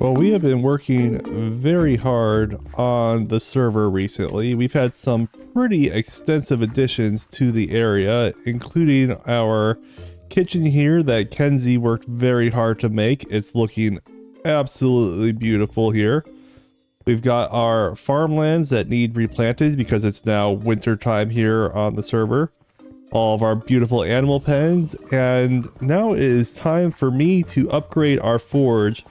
Well, we have been working very hard on the server recently. We've had some pretty extensive additions to the area, including our kitchen here that Kenzie worked very hard to make. It's looking absolutely beautiful here. We've got our farmlands that need replanted because it's now winter time here on the server. All of our beautiful animal pens, and now it is time for me to upgrade our forge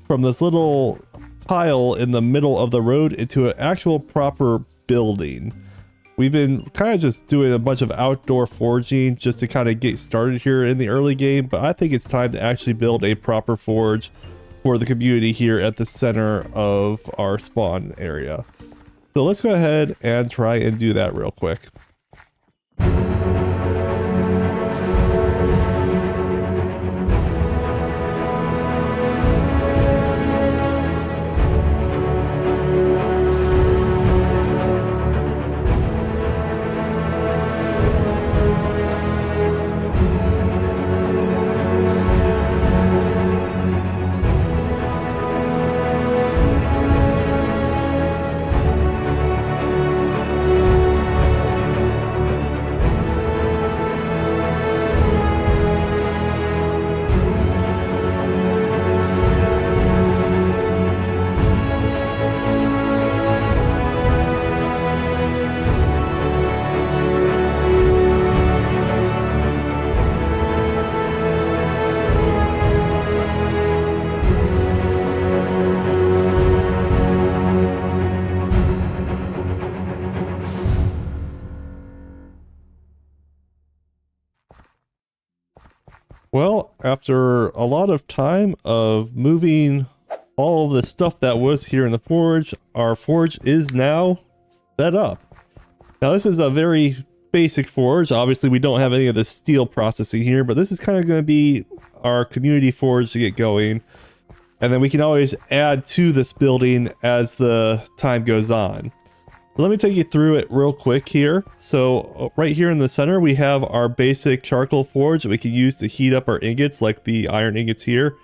from this little pile in the middle of the road into an actual proper building. We've been kind of just doing a bunch of outdoor forging just to kind of get started here in the early game, but I think it's time to actually build a proper forge for the community here at the center of our spawn area. So let's go ahead and try and do that real quick. Well, after a lot of time of moving all of the stuff that was here in the forge, our forge is now set up. Now this is a very basic forge. Obviously we don't have any of the steel processing here, but this is kind of going to be our community forge to get going. And then we can always add to this building as the time goes on. Let me take you through it real quick here. So right here in the center, we have our basic charcoal forge that we can use to heat up our ingots, like the iron ingots here.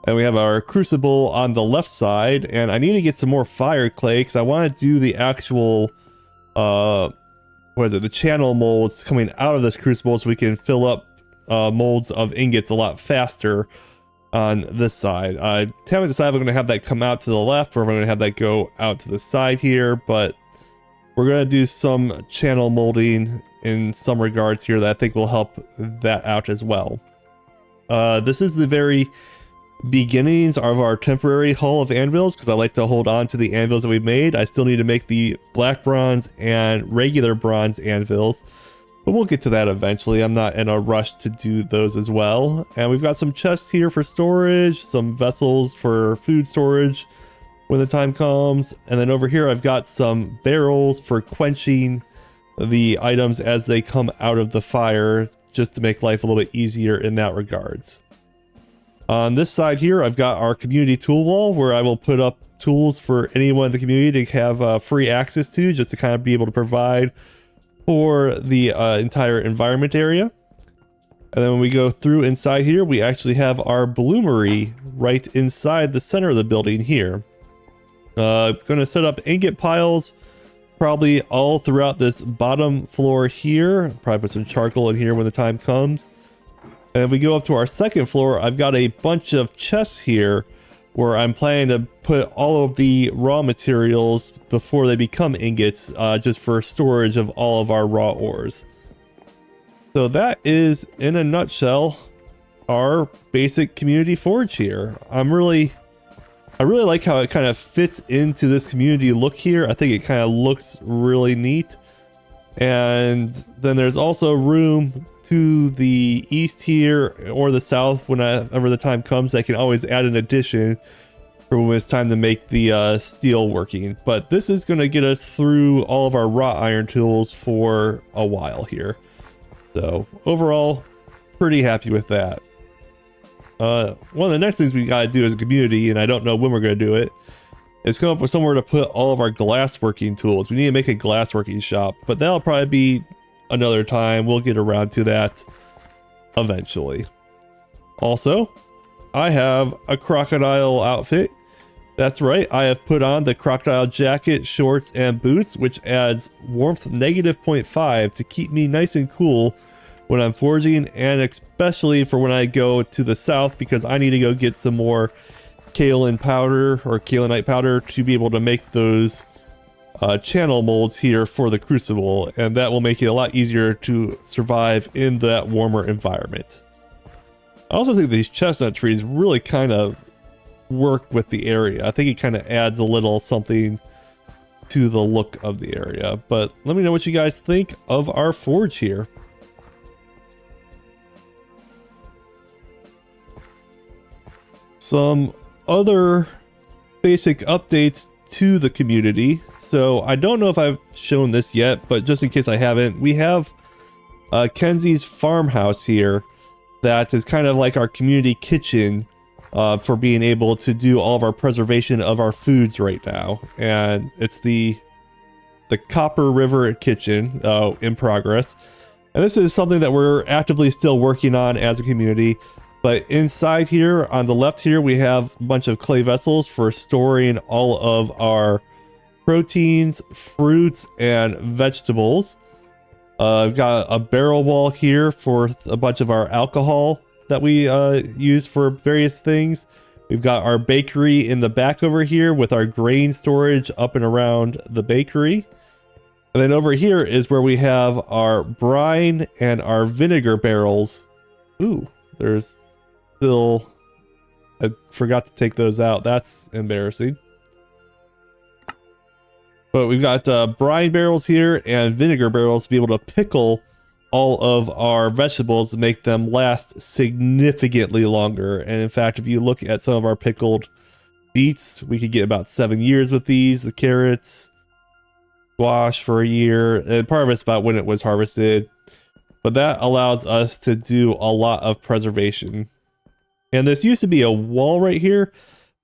And we have our crucible on the left side, and I need to get some more fire clay because I want to do the actual, the channel molds coming out of this crucible so we can fill up molds of ingots a lot faster on this side. I haven't decided if I'm going to have that come out to the left or if I'm going to have that go out to the side here, but we're going to do some channel molding in some regards here that I think will help that out as well. This is the very beginnings of our temporary hull of anvils because I like to hold on to the anvils that we've made. I still need to make the black bronze and regular bronze anvils, but we'll get to that eventually. I'm not in a rush to do those as well. And we've got some chests here for storage, some vessels for food storage when the time comes, and then over here I've got some barrels for quenching the items as they come out of the fire, just to make life a little bit easier in that regards. On this side here I've got our community tool wall where I will put up tools for anyone in the community to have free access to, just to kind of be able to provide for the entire environment area. And then when we go through inside here, we actually have our bloomery right inside the center of the building here. Going to set up ingot piles probably all throughout this bottom floor here. Probably put some charcoal in here when the time comes. And if we go up to our second floor, I've got a bunch of chests here where I'm planning to put all of the raw materials before they become ingots, just for storage of all of our raw ores. So that is, in a nutshell, our basic community forge here. I really like how it kind of fits into this community look here. I think it kind of looks really neat. And then there's also room to the east here or the south whenever the time comes. I can always add an addition for when it's time to make the steel working. But this is going to get us through all of our wrought iron tools for a while here. So overall, pretty happy with that. One of the next things we gotta do as a community, and I don't know when we're gonna do it, is come up with somewhere to put all of our glassworking tools. We need to make a glassworking shop, but that'll probably be another time. We'll get around to that eventually. Also, I have a crocodile outfit That's right, I have put on the crocodile jacket, shorts, and boots, which adds warmth -0.5 to keep me nice and cool when I'm foraging, and especially for when I go to the south, because I need to go get some more kaolin powder or kaolinite powder to be able to make those channel molds here for the crucible, and that will make it a lot easier to survive in that warmer environment. I also think these chestnut trees really kind of work with the area. I think it kind of adds a little something to the look of the area. But let me know what you guys think of our forge here. Some other basic updates to the community. So I don't know if I've shown this yet, but just in case I haven't, we have Kenzie's farmhouse here that is kind of like our community kitchen for being able to do all of our preservation of our foods right now. And it's the Copper River kitchen in progress. And this is something that we're actively still working on as a community. But inside here, on the left here, we have a bunch of clay vessels for storing all of our proteins, fruits, and vegetables. We've got a barrel wall here for a bunch of our alcohol that we use for various things. We've got our bakery in the back over here with our grain storage up and around the bakery. And then over here is where we have our brine and our vinegar barrels. Ooh, there's still... I forgot to take those out. That's embarrassing. But we've got brine barrels here and vinegar barrels to be able to pickle all of our vegetables to make them last significantly longer. And in fact, if you look at some of our pickled beets, we could get about 7 years with these. The carrots, squash for a year, and part of it's about when it was harvested. But that allows us to do a lot of preservation. And this used to be a wall right here,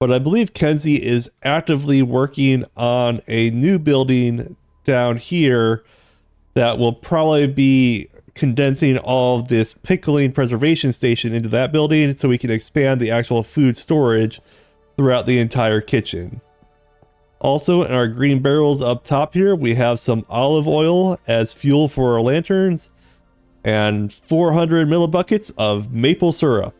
but I believe Kenzie is actively working on a new building down here that will probably be condensing all of this pickling preservation station into that building so we can expand the actual food storage throughout the entire kitchen. Also, in our green barrels up top here, we have some olive oil as fuel for our lanterns and 400 millibuckets of maple syrup,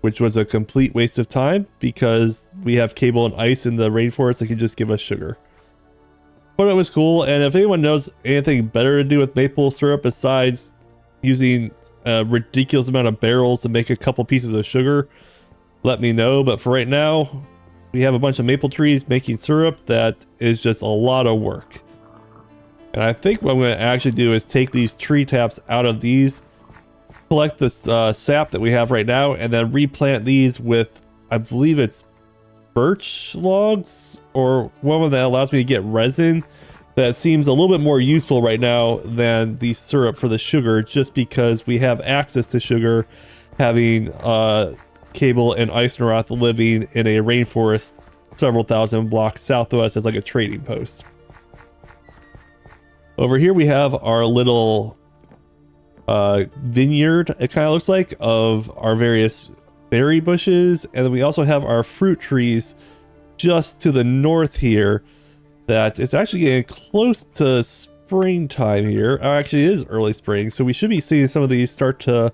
which was a complete waste of time because we have cable and ice in the rainforest that can just give us sugar. But it was cool, and if anyone knows anything better to do with maple syrup besides using a ridiculous amount of barrels to make a couple pieces of sugar, let me know. But for right now, we have a bunch of maple trees making syrup that is just a lot of work. And I think what I'm going to actually do is take these tree taps out of these, collect this sap that we have right now, and then replant these with, I believe it's birch logs or one that allows me to get resin that seems a little bit more useful right now than the syrup for the sugar, just because we have access to sugar having cable and Eisenroth living in a rainforest several thousand blocks south of us as like a trading post. Over here we have our little vineyard, it kind of looks like, of our various berry bushes, and then we also have our fruit trees just to the north here that it's actually getting close to springtime here. Actually, it is early spring, so we should be seeing some of these start to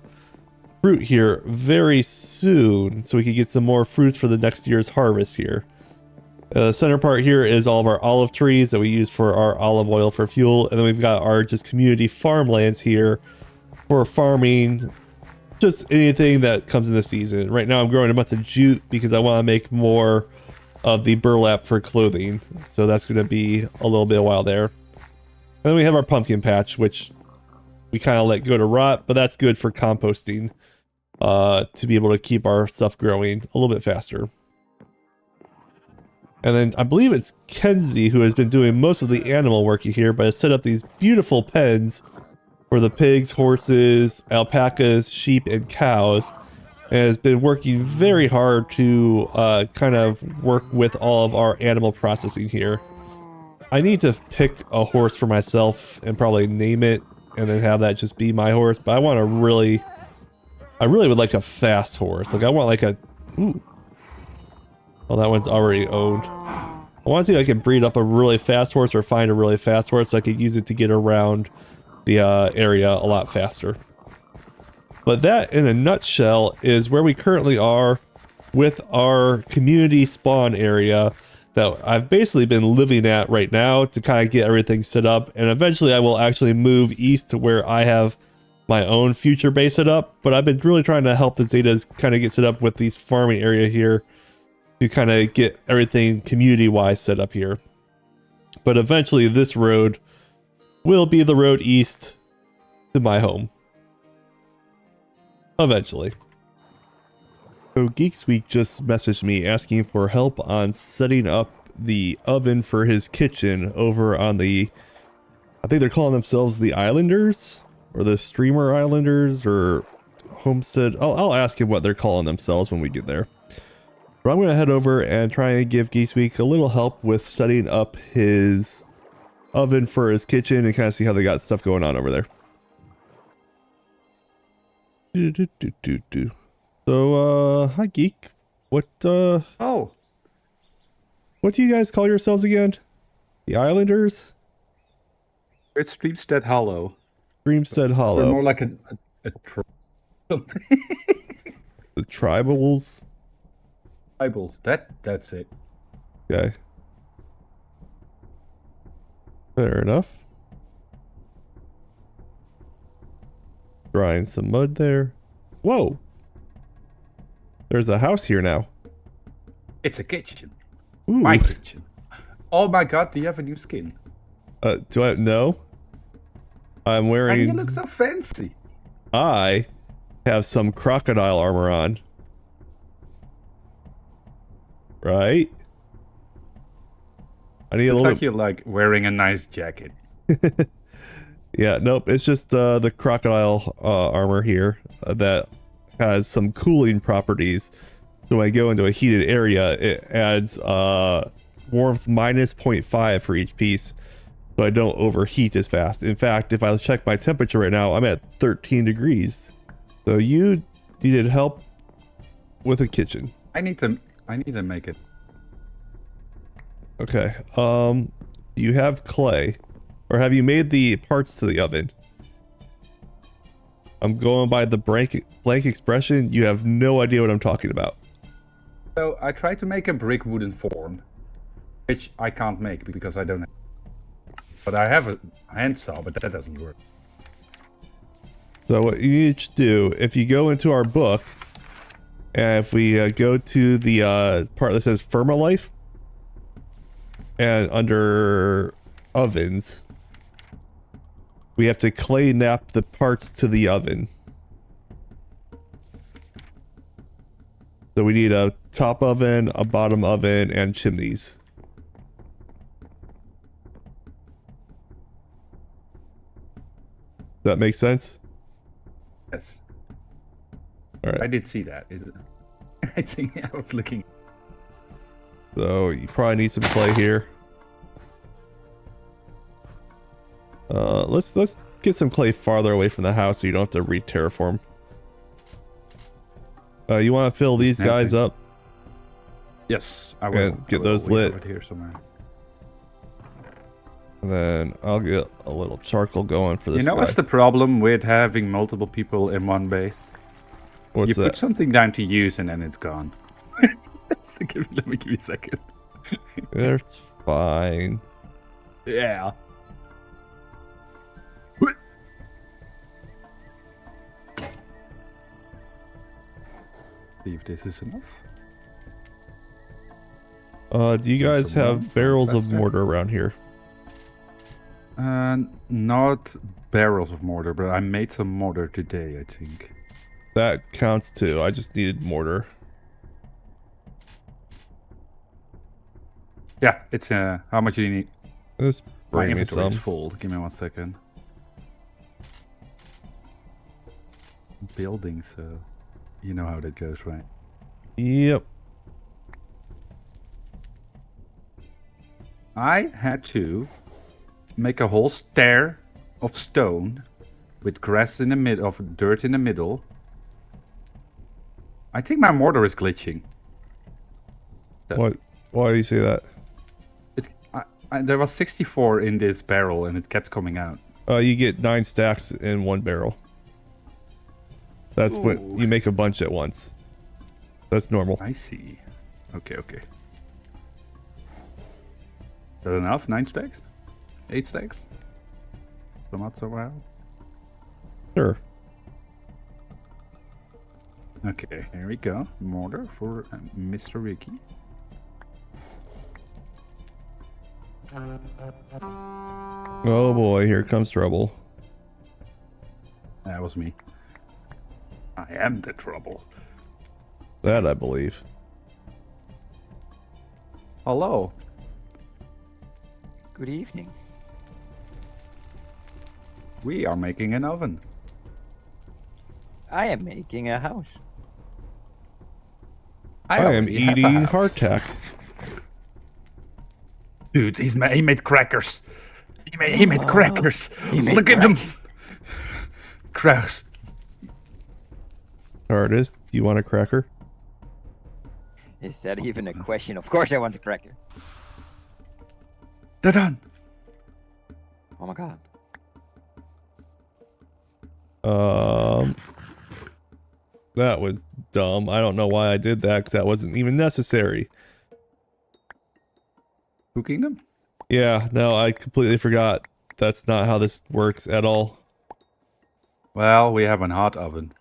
fruit here very soon, so we can get some more fruits for the next year's harvest here. The center part here is all of our olive trees that we use for our olive oil for fuel, and then we've got our just community farmlands here for farming just anything that comes in the season. Right now I'm growing a bunch of jute because I want to make more of the burlap for clothing, so that's going to be a little bit a while there. And then we have our pumpkin patch, which we kind of let go to rot, but that's good for composting to be able to keep our stuff growing a little bit faster. And then I believe it's Kenzie who has been doing most of the animal work here, but has set up these beautiful pens for the pigs, horses, alpacas, sheep, and cows, and has been working very hard to kind of work with all of our animal processing here. I need to pick a horse for myself and probably name it and then have that just be my horse, but I want to I really would like a fast horse. Like I want like a, ooh. Well, that one's already owned. I want to see if I can breed up a really fast horse or find a really fast horse so I could use it to get around the area a lot faster. But that, in a nutshell, is where we currently are with our community spawn area that I've basically been living at right now to kind of get everything set up. And eventually I will actually move east to where I have my own future base set up. But I've been really trying to help the Zetas kind of get set up with these farming area here to kind of get everything community-wise set up here. But eventually this road will be the road east to my home. Eventually. So Geeksqueek just messaged me asking for help on setting up the oven for his kitchen over on the, I think they're calling themselves the Islanders or the Streamer Islanders or Homestead. I'll ask him what they're calling themselves when we get there. But I'm going to head over and try and give Geeksqueek a little help with setting up his oven for his kitchen and kind of see how they got stuff going on over there. So, hi Geek. What do you guys call yourselves again? The Islanders? It's Streamstead Hollow. Streamstead Hollow. They're more like a The Tribals? tribals. That's it. Okay. Fair enough. Drying some mud there. Whoa! There's a house here now. It's a kitchen. Ooh. My kitchen. Oh my god, do you have a new skin? Do I? No. I'm wearing... And you look so fancy. I have some crocodile armor on. Right? I need a little... Like you're like wearing a nice jacket. Yeah, nope, it's just the crocodile armor here that has some cooling properties. So when I go into a heated area, it adds warmth minus 0.5 for each piece, so I don't overheat as fast. In fact, if I check my temperature right now, I'm at 13 degrees. So you needed help with a kitchen. I need to make it. Okay, do you have clay? Or have you made the parts to the oven? I'm going by the blank expression. You have no idea what I'm talking about. So I tried to make a brick wooden form, which I can't make because I don't have. But I have a handsaw, but that doesn't work. So what you need to do, if you go into our book, and if we go to the part that says Firmalife, and under ovens, we have to clay nap the parts to the oven. So we need a top oven, a bottom oven, and chimneys. Does that make sense? Yes. All right. I did see that. Is it? I think I was looking. So you probably need some clay here. Let's get some clay farther away from the house so you don't have to re-terraform. You want to fill these guys up? Yes, I will. And get those lit. Right here somewhere. And then I'll get a little charcoal going for this guy. What's the problem with having multiple people in one base? What's that? You put something down to use and then it's gone. Let me give you a second. It's fine. Yeah. See if this is enough. Do you guys have barrels of mortar around here? Not barrels of mortar, but I made some mortar today, I think. That counts too. I just needed mortar. Yeah, it's how much do you need? Just bring My me inventory some. is full. Give me 1 second. Building, so you know how that goes, right? Yep. I had to make a whole stair of stone with grass in the middle, of dirt in the middle. I think my mortar is glitching. What? Why do you say that? There was 64 in this barrel, and it kept coming out. You get 9 stacks in 1 barrel. That's when you make a bunch at once. That's normal. I see. Okay. Is that enough? 9 stacks? 8 stacks? So not so well. Sure. Okay, here we go. Mortar for Mr. Ricky. Oh boy, here comes trouble. That was me. I am the trouble. That I believe. Hello. Good evening. We are making an oven. I am making a house. I am already have a eating house. hardtack. Dude, he made crackers. He made crackers. He made Look at them. Crackers. Artist, you want a cracker? Is that even a question? Of course I want a cracker. They're done. Oh my god. That was dumb. I don't know why I did that, because that wasn't even necessary. Cooking them? Yeah, no, I completely forgot. That's not how this works at all. Well, we have an hot oven.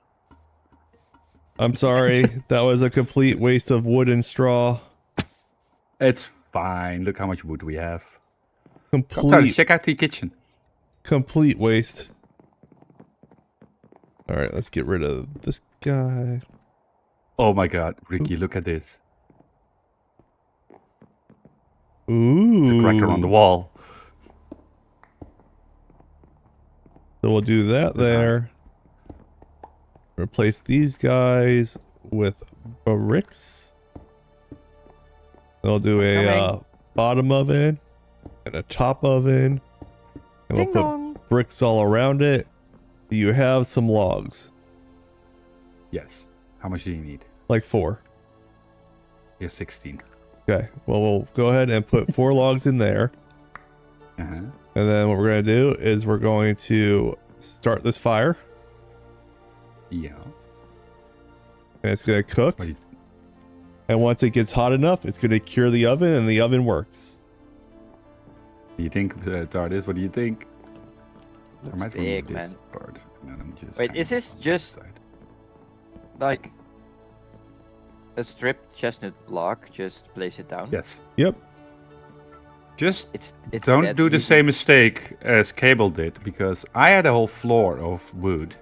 I'm sorry. That was a complete waste of wood and straw. It's fine. Look how much wood we have. Come on, check out the kitchen. Complete waste. Alright, let's get rid of this guy. Oh my god, Ricky, look at this. Ooh. It's a cracker on the wall. So we'll do that there. Replace these guys with bricks. They'll do a bottom oven and a top oven. And we'll put bricks all around it. You have some logs. Yes. How much do you need? Like 4. You're 16. Okay. Well, we'll go ahead and put 4 logs in there. Uh-huh. And then what we're going to do is we're going to start this fire. Yeah. And it's going to cook. And once it gets hot enough, it's going to cure the oven, and the oven works. What do you think, TARDIS? What do you think? Looks big, man. Part. No, let me just Wait, is this just like a stripped chestnut block? Just place it down? Yes. Yep. Just It's don't that do the easy. same mistake as Cable did, because I had a whole floor of wood.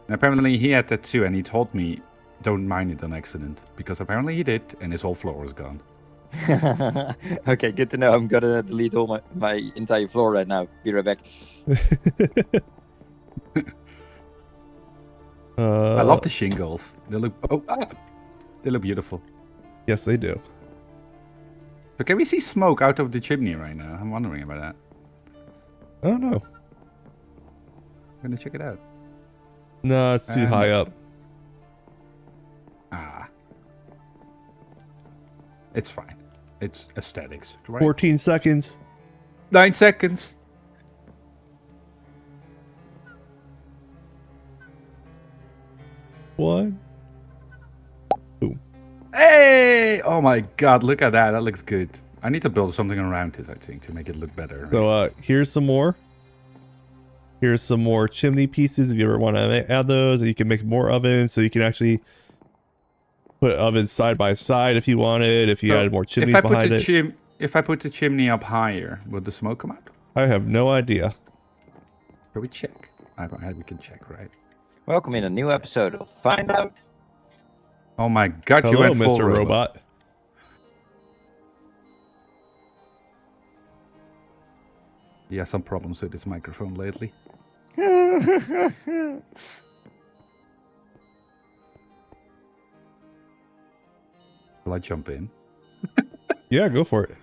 And apparently he had that too, and he told me, don't mind it on accident. Because apparently he did, and his whole floor was gone. Okay, good to know. I'm gonna delete all my entire floor right now. Be right back. I love the shingles. They look they look beautiful. Yes, they do. So can we see smoke out of the chimney right now? I'm wondering about that. I don't know. I'm gonna check it out. No, it's too high up. It's fine. It's aesthetics, right? 14 seconds. 9 seconds. One. Boom. Hey! Oh my god, look at that. That looks good. I need to build something around this, I think, to make it look better. So here's some more. Here's some more chimney pieces if you ever want to add those. Or you can make more ovens, so you can actually put ovens side by side if you wanted. If you added more chimneys behind it. If I put the chimney up higher, will the smoke come out? I have no idea. Shall we check? We can check, right? Welcome in a new episode of Find Out. Oh my god, you Hello, went full Mr. Robot. He has some problems with his microphone lately. Will I jump in? Yeah, go for it.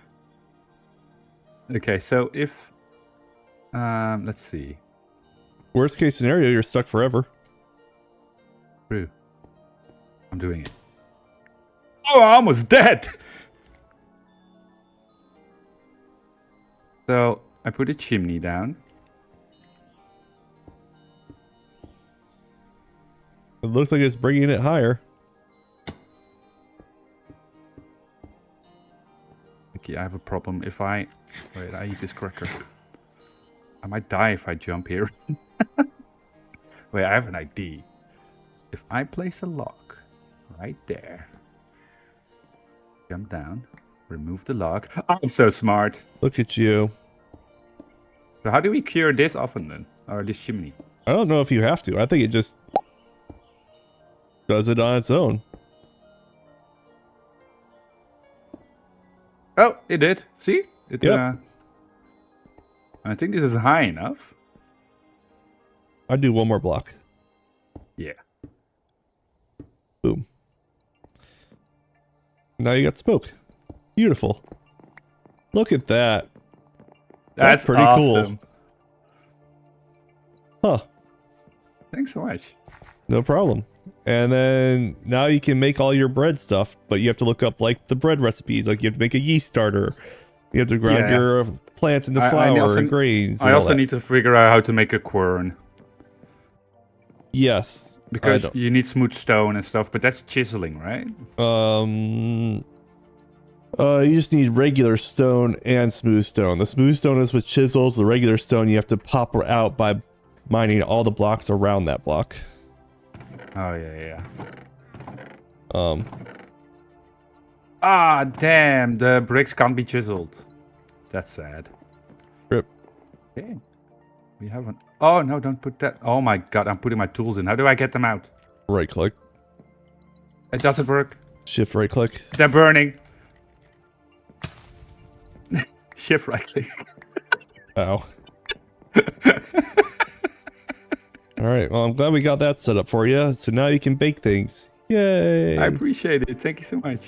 Okay, so if... let's see. Worst case scenario, you're stuck forever. True. I'm doing it. Oh, I'm almost dead! So I put a chimney down. It looks like it's bringing it higher. Okay, I have a problem. If I... Wait, I eat this cracker. I might die if I jump here. Wait, I have an idea. If I place a log right there, jump down, remove the log. I'm so smart. Look at you. So how do we cure this oven then? Or this chimney? I don't know if you have to. I think it just does it on its own. Oh, it did. See? It, Yep. I think this is high enough. I'd do one more block. Yeah. Boom. Now you got smoke. Beautiful. Look at that. That's pretty awesome. cool. Huh. Thanks so much. No problem. And then now you can make all your bread stuff, but you have to look up like the bread recipes. Like you have to make a yeast starter. You have to grind Yeah. your plants into I flour also- and grains. I and all also that. need to figure out how to make a quern. Yes. I Because don't- you need smooth stone and stuff, but that's chiseling, right? You just need regular stone and smooth stone. The smooth stone is with chisels. The regular stone you have to pop out by mining all the blocks around that block. Oh, yeah. Um, Ah, damn, the bricks can't be chiseled. That's sad. Rip. Okay. We haven't... Oh, no, don't put that... Oh my god, I'm putting my tools in. How do I get them out? right click, It doesn't work. shift right click. They're burning. Shift right click. Ow. All right. Well, I'm glad we got that set up for you. So now you can bake things. Yay. I appreciate it. Thank you so much.